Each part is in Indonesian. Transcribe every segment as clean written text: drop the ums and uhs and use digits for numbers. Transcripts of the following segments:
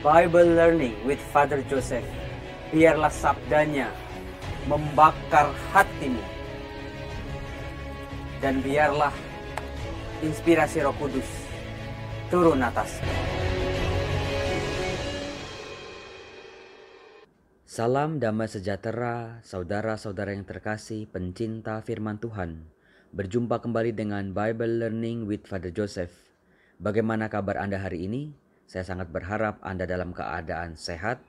Bible Learning with Father Joseph. Biarlah sabdanya membakar hatimu. Dan biarlah inspirasi Roh Kudus turun atasmu. Salam damai sejahtera, saudara-saudara yang terkasih, pencinta firman Tuhan. Berjumpa kembali dengan Bible Learning with Father Joseph. Bagaimana kabar Anda hari ini? Saya sangat berharap Anda dalam keadaan sehat,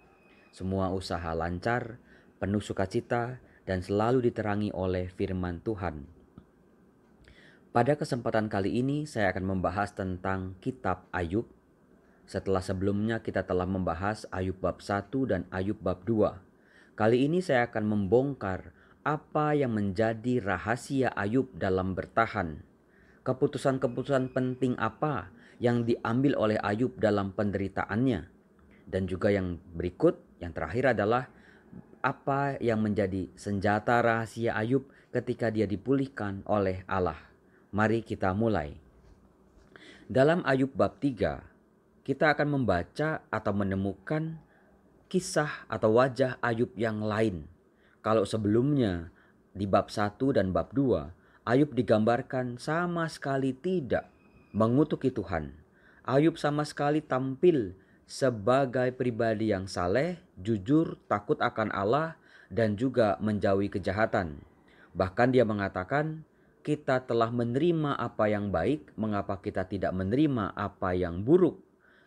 semua usaha lancar, penuh sukacita, dan selalu diterangi oleh firman Tuhan. Pada kesempatan kali ini saya akan membahas tentang kitab Ayub. Setelah sebelumnya kita telah membahas Ayub bab 1 dan Ayub bab 2. Kali ini saya akan membongkar apa yang menjadi rahasia Ayub dalam bertahan. Keputusan-keputusan penting apa yang diambil oleh Ayub dalam penderitaannya. Dan juga yang berikut, yang terakhir adalah apa yang menjadi senjata rahasia Ayub ketika dia dipulihkan oleh Allah. Mari kita mulai. Dalam Ayub bab 3, kita akan membaca atau menemukan kisah atau wajah Ayub yang lain. Kalau sebelumnya di bab 1 dan bab 2, Ayub digambarkan sama sekali tidak mengutuki Tuhan. Ayub sama sekali tampil sebagai pribadi yang saleh, jujur, takut akan Allah, dan juga menjauhi kejahatan. Bahkan dia mengatakan, kita telah menerima apa yang baik, mengapa kita tidak menerima apa yang buruk?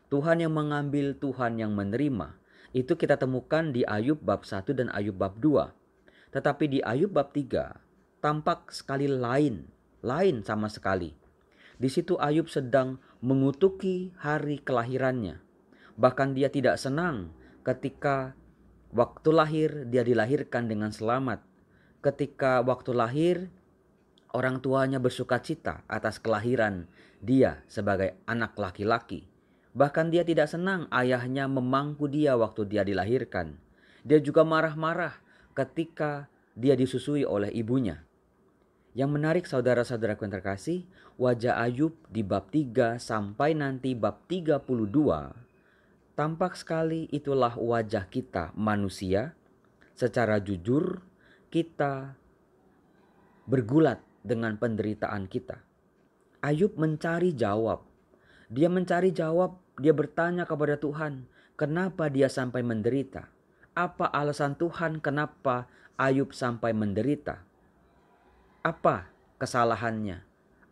Tuhan yang mengambil, Tuhan yang menerima. Itu kita temukan di Ayub bab 1 dan Ayub bab 2. Tetapi di Ayub bab 3 tampak sekali lain sama sekali. Di situ Ayub sedang mengutuki hari kelahirannya. Bahkan dia tidak senang ketika waktu lahir dia dilahirkan dengan selamat. Ketika waktu lahir orang tuanya bersukacita atas kelahiran dia sebagai anak laki-laki. Bahkan dia tidak senang ayahnya memangku dia waktu dia dilahirkan. Dia juga marah-marah ketika dia disusui oleh ibunya. Yang menarik saudara-saudaraku yang terkasih, wajah Ayub di bab 3 sampai nanti bab 32, tampak sekali itulah wajah kita manusia. Secara jujur kita bergulat dengan penderitaan kita. Ayub mencari jawab. Dia mencari jawab, dia bertanya kepada Tuhan, kenapa dia sampai menderita? Apa alasan Tuhan kenapa Ayub sampai menderita? Apa kesalahannya?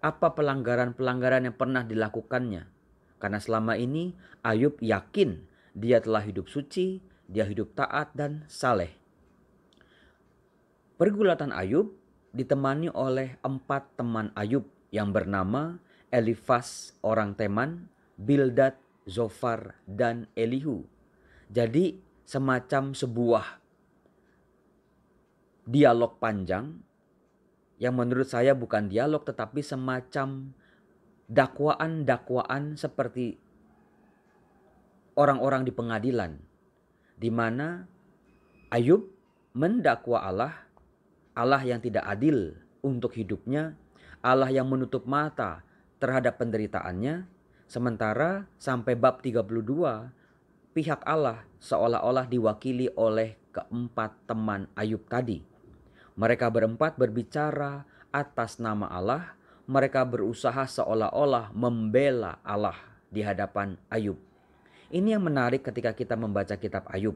Apa pelanggaran-pelanggaran yang pernah dilakukannya? Karena selama ini Ayub yakin dia telah hidup suci, dia hidup taat dan saleh. Pergulatan Ayub ditemani oleh 4 teman Ayub yang bernama Elifas orang Teman, Bildad, Zofar, dan Elihu. Jadi semacam sebuah dialog panjang yang menurut saya bukan dialog tetapi semacam dakwaan-dakwaan seperti orang-orang di pengadilan, di mana Ayub mendakwa Allah yang tidak adil untuk hidupnya, Allah yang menutup mata terhadap penderitaannya. Sementara sampai bab 32 pihak Allah seolah-olah diwakili oleh keempat teman Ayub tadi. Mereka berempat berbicara atas nama Allah. Mereka berusaha seolah-olah membela Allah di hadapan Ayub. Ini yang menarik ketika kita membaca kitab Ayub.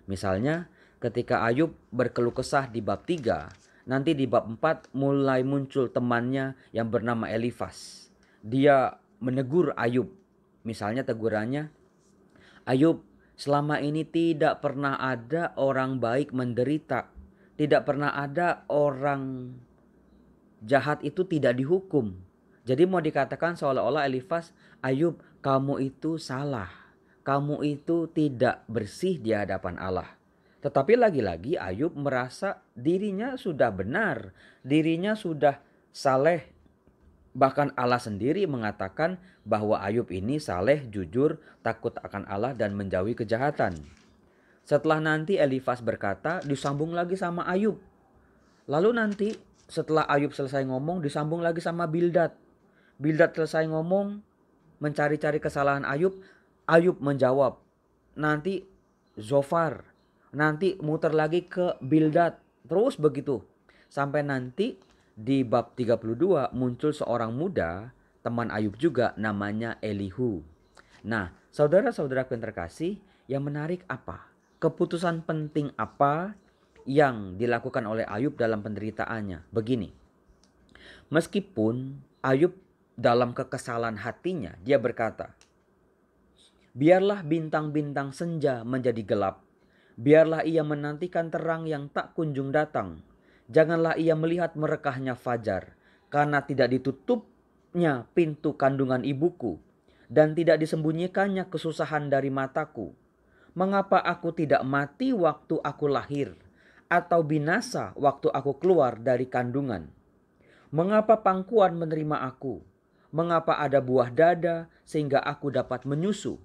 Misalnya ketika Ayub berkeluh kesah di bab 3, nanti di bab 4 mulai muncul temannya yang bernama Elifas. Dia menegur Ayub. Misalnya tegurannya, Ayub, selama ini tidak pernah ada orang baik menderita. Tidak pernah ada orang jahat itu tidak dihukum. Jadi mau dikatakan seolah-olah Elifas, Ayub, kamu itu salah. Kamu itu tidak bersih di hadapan Allah. Tetapi lagi-lagi Ayub merasa dirinya sudah benar. Dirinya sudah saleh. Bahkan Allah sendiri mengatakan bahwa Ayub ini saleh, jujur, takut akan Allah dan menjauhi kejahatan. Setelah nanti Elifas berkata, disambung lagi sama Ayub. Lalu nanti setelah Ayub selesai ngomong, disambung lagi sama Bildad. Bildad selesai ngomong, mencari-cari kesalahan Ayub. Ayub menjawab, nanti Zofar, nanti muter lagi ke Bildad, terus begitu. Sampai nanti di bab 32 muncul seorang muda, teman Ayub juga, namanya Elihu. Nah, saudara-saudaraku yang terkasih, yang menarik apa? Keputusan penting apa yang dilakukan oleh Ayub dalam penderitaannya? Begini, meskipun Ayub dalam kekesalan hatinya, dia berkata, biarlah bintang-bintang senja menjadi gelap. Biarlah ia menantikan terang yang tak kunjung datang. Janganlah ia melihat merekahnya fajar, karena tidak ditutupnya pintu kandungan ibuku, dan tidak disembunyikannya kesusahan dari mataku. Mengapa aku tidak mati waktu aku lahir, atau binasa waktu aku keluar dari kandungan? Mengapa pangkuan menerima aku? Mengapa ada buah dada sehingga aku dapat menyusu?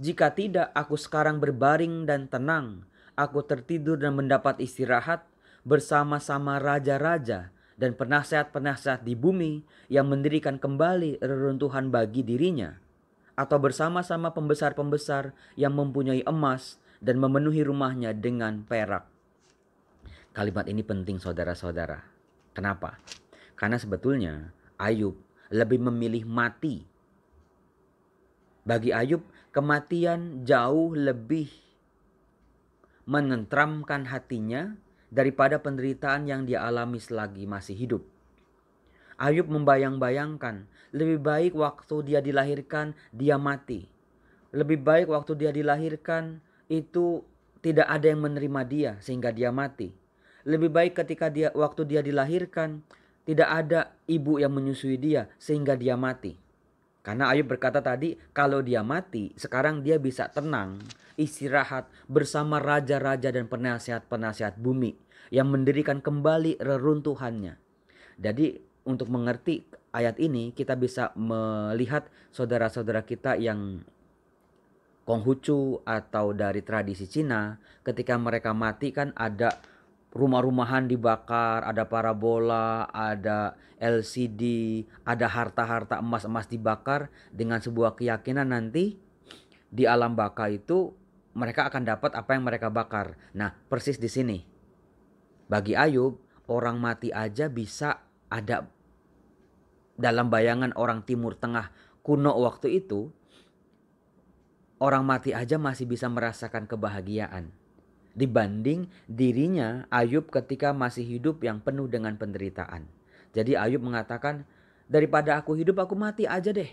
Jika tidak, aku sekarang berbaring dan tenang. Aku tertidur dan mendapat istirahat bersama-sama raja-raja dan penasehat-penasehat di bumi yang mendirikan kembali reruntuhan bagi dirinya. Atau bersama-sama pembesar-pembesar yang mempunyai emas dan memenuhi rumahnya dengan perak. Kalimat ini penting saudara-saudara. Kenapa? Karena sebetulnya Ayub lebih memilih mati. Bagi Ayub, kematian jauh lebih menenteramkan hatinya daripada penderitaan yang dia alami selagi masih hidup. Ayub membayang-bayangkan, lebih baik waktu dia dilahirkan dia mati. Lebih baik waktu dia dilahirkan itu tidak ada yang menerima dia sehingga dia mati. Lebih baik ketika waktu dia dilahirkan tidak ada ibu yang menyusui dia sehingga dia mati. Karena Ayub berkata tadi, kalau dia mati, sekarang dia bisa tenang, istirahat bersama raja-raja dan penasihat-penasihat bumi yang mendirikan kembali reruntuhannya. Jadi untuk mengerti ayat ini, kita bisa melihat saudara-saudara kita yang Konghucu atau dari tradisi Cina, ketika mereka mati kan ada rumah-rumahan dibakar, ada parabola, ada LCD, ada harta-harta emas-emas dibakar dengan sebuah keyakinan nanti di alam baka itu mereka akan dapat apa yang mereka bakar. Nah, persis di sini. Bagi Ayub, orang mati aja bisa ada dalam bayangan orang Timur Tengah kuno waktu itu. Orang mati aja masih bisa merasakan kebahagiaan dibanding dirinya Ayub ketika masih hidup yang penuh dengan penderitaan. Jadi Ayub mengatakan, daripada aku hidup aku mati aja deh.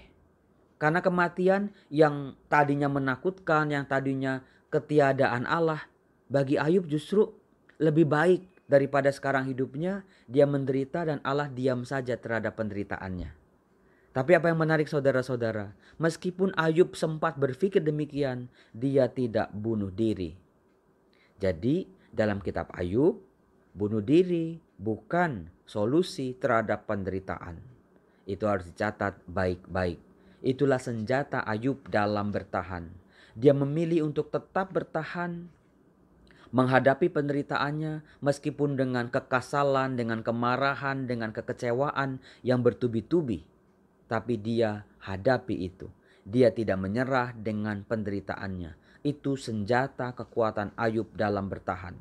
Karena kematian yang tadinya menakutkan, yang tadinya ketiadaan Allah, bagi Ayub justru lebih baik daripada sekarang hidupnya dia menderita dan Allah diam saja terhadap penderitaannya. Tapi apa yang menarik saudara-saudara, meskipun Ayub sempat berpikir demikian, dia tidak bunuh diri. Jadi dalam kitab Ayub, bunuh diri bukan solusi terhadap penderitaan. Itu harus dicatat baik-baik. Itulah senjata Ayub dalam bertahan. Dia memilih untuk tetap bertahan, menghadapi penderitaannya meskipun dengan kekasalan, dengan kemarahan, dengan kekecewaan yang bertubi-tubi. Tapi dia hadapi itu. Dia tidak menyerah dengan penderitaannya. Itu senjata kekuatan Ayub dalam bertahan.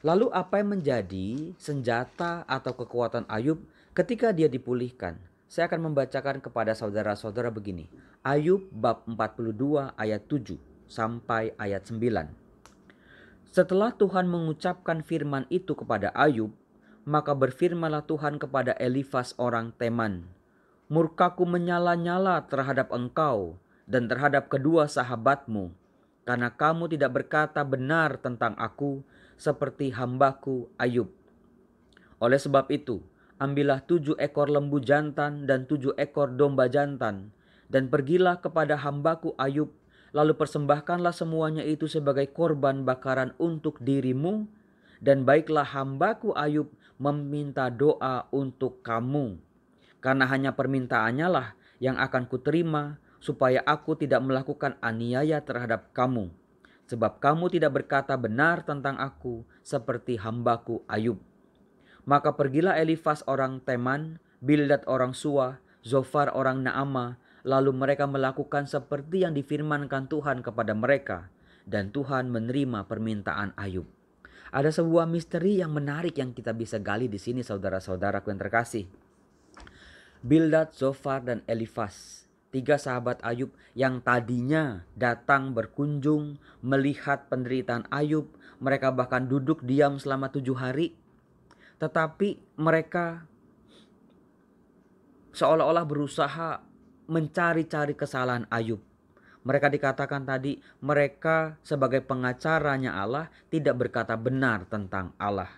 Lalu apa yang menjadi senjata atau kekuatan Ayub ketika dia dipulihkan? Saya akan membacakan kepada saudara-saudara begini. Ayub bab 42 ayat 7 sampai ayat 9. Setelah Tuhan mengucapkan firman itu kepada Ayub, maka berfirmanlah Tuhan kepada Elifas orang Teman. Murkaku menyala-nyala terhadap engkau dan terhadap kedua sahabatmu, karena kamu tidak berkata benar tentang aku seperti hambaku Ayub. Oleh sebab itu, ambillah 7 ekor lembu jantan dan 7 ekor domba jantan, dan pergilah kepada hambaku Ayub, lalu persembahkanlah semuanya itu sebagai korban bakaran untuk dirimu, dan baiklah hambaku Ayub meminta doa untuk kamu. Karena hanya permintaannya lah yang akan kuterima, supaya aku tidak melakukan aniaya terhadap kamu. Sebab kamu tidak berkata benar tentang aku seperti hambaku Ayub. Maka pergilah Elifas orang Teman, Bildad orang Suah, Zofar orang Naama, lalu mereka melakukan seperti yang difirmankan Tuhan kepada mereka, dan Tuhan menerima permintaan Ayub. Ada sebuah misteri yang menarik yang kita bisa gali di sini, saudara-saudaraku yang terkasih. Bildad, Zofar, dan Elifas, 3 sahabat Ayub yang tadinya datang berkunjung melihat penderitaan Ayub. Mereka bahkan duduk diam selama 7 hari. Tetapi mereka seolah-olah berusaha mencari-cari kesalahan Ayub. Mereka dikatakan tadi, mereka sebagai pengacaranya Allah tidak berkata benar tentang Allah.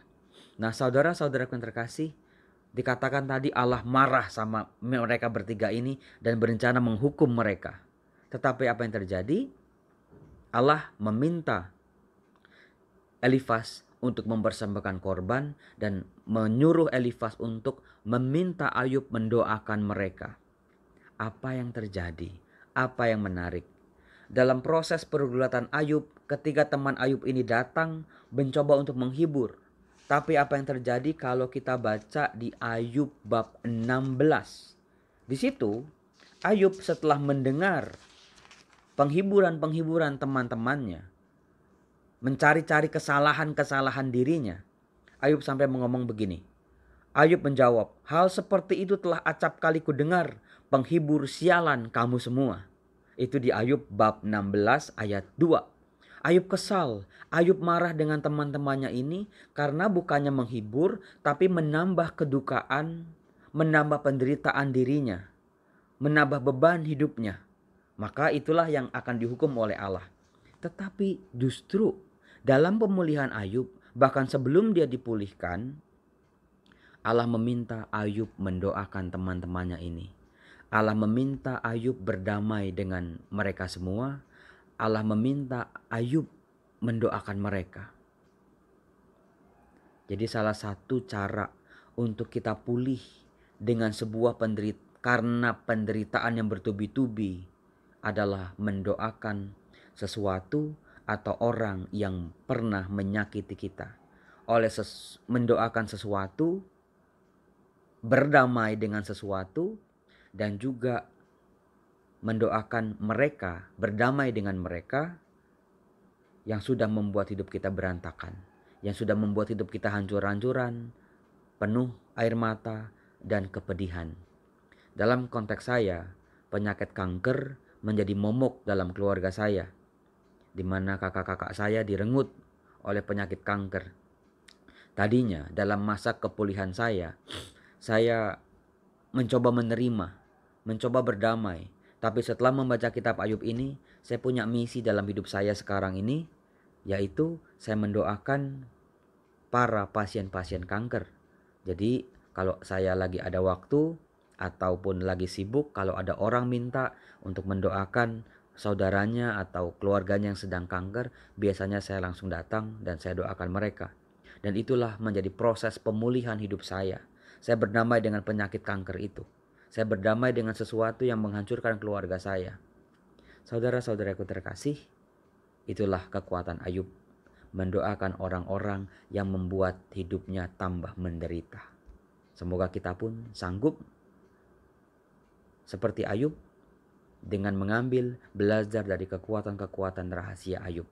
Nah, saudara-saudara yang terkasih, dikatakan tadi Allah marah sama mereka bertiga ini dan berencana menghukum mereka. Tetapi apa yang terjadi? Allah meminta Elifas untuk mempersembahkan korban dan menyuruh Elifas untuk meminta Ayub mendoakan mereka. Apa yang terjadi? Apa yang menarik? Dalam proses pergulatan Ayub, ketika teman Ayub ini datang mencoba untuk menghibur. Tapi apa yang terjadi kalau kita baca di Ayub bab 16? Di situ Ayub setelah mendengar penghiburan-penghiburan teman-temannya, mencari-cari kesalahan-kesalahan dirinya, Ayub sampai mengomong begini. Ayub menjawab, hal seperti itu telah acap kali ku dengar, penghibur sialan kamu semua. Itu di Ayub bab 16 ayat 2. Ayub kesal, Ayub marah dengan teman-temannya ini karena bukannya menghibur tapi menambah kedukaan, menambah penderitaan dirinya, menambah beban hidupnya. Maka itulah yang akan dihukum oleh Allah. Tetapi justru dalam pemulihan Ayub, bahkan sebelum dia dipulihkan, Allah meminta Ayub mendoakan teman-temannya ini. Allah meminta Ayub berdamai dengan mereka semua. Allah meminta Ayub mendoakan mereka. Jadi salah satu cara untuk kita pulih dengan sebuah karena penderitaan yang bertubi-tubi adalah mendoakan sesuatu atau orang yang pernah menyakiti kita. Mendoakan sesuatu, berdamai dengan sesuatu, dan juga mendoakan mereka, berdamai dengan mereka yang sudah membuat hidup kita berantakan, yang sudah membuat hidup kita hancur-hancuran, penuh air mata dan kepedihan. Dalam konteks saya, penyakit kanker menjadi momok dalam keluarga saya, di mana kakak-kakak saya direngut oleh penyakit kanker. Tadinya dalam masa kepulihan saya mencoba menerima, mencoba berdamai. Tapi setelah membaca kitab Ayub ini, saya punya misi dalam hidup saya sekarang ini, yaitu saya mendoakan para pasien-pasien kanker. Jadi kalau saya lagi ada waktu ataupun lagi sibuk, kalau ada orang minta untuk mendoakan saudaranya atau keluarganya yang sedang kanker, biasanya saya langsung datang dan saya doakan mereka. Dan itulah menjadi proses pemulihan hidup saya. Saya berdamai dengan penyakit kanker itu. Saya berdamai dengan sesuatu yang menghancurkan keluarga saya. Saudara-saudaraku terkasih, itulah kekuatan Ayub. Mendoakan orang-orang yang membuat hidupnya tambah menderita. Semoga kita pun sanggup seperti Ayub dengan mengambil belajar dari kekuatan-kekuatan rahasia Ayub.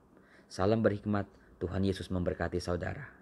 Salam berhikmat, Tuhan Yesus memberkati saudara.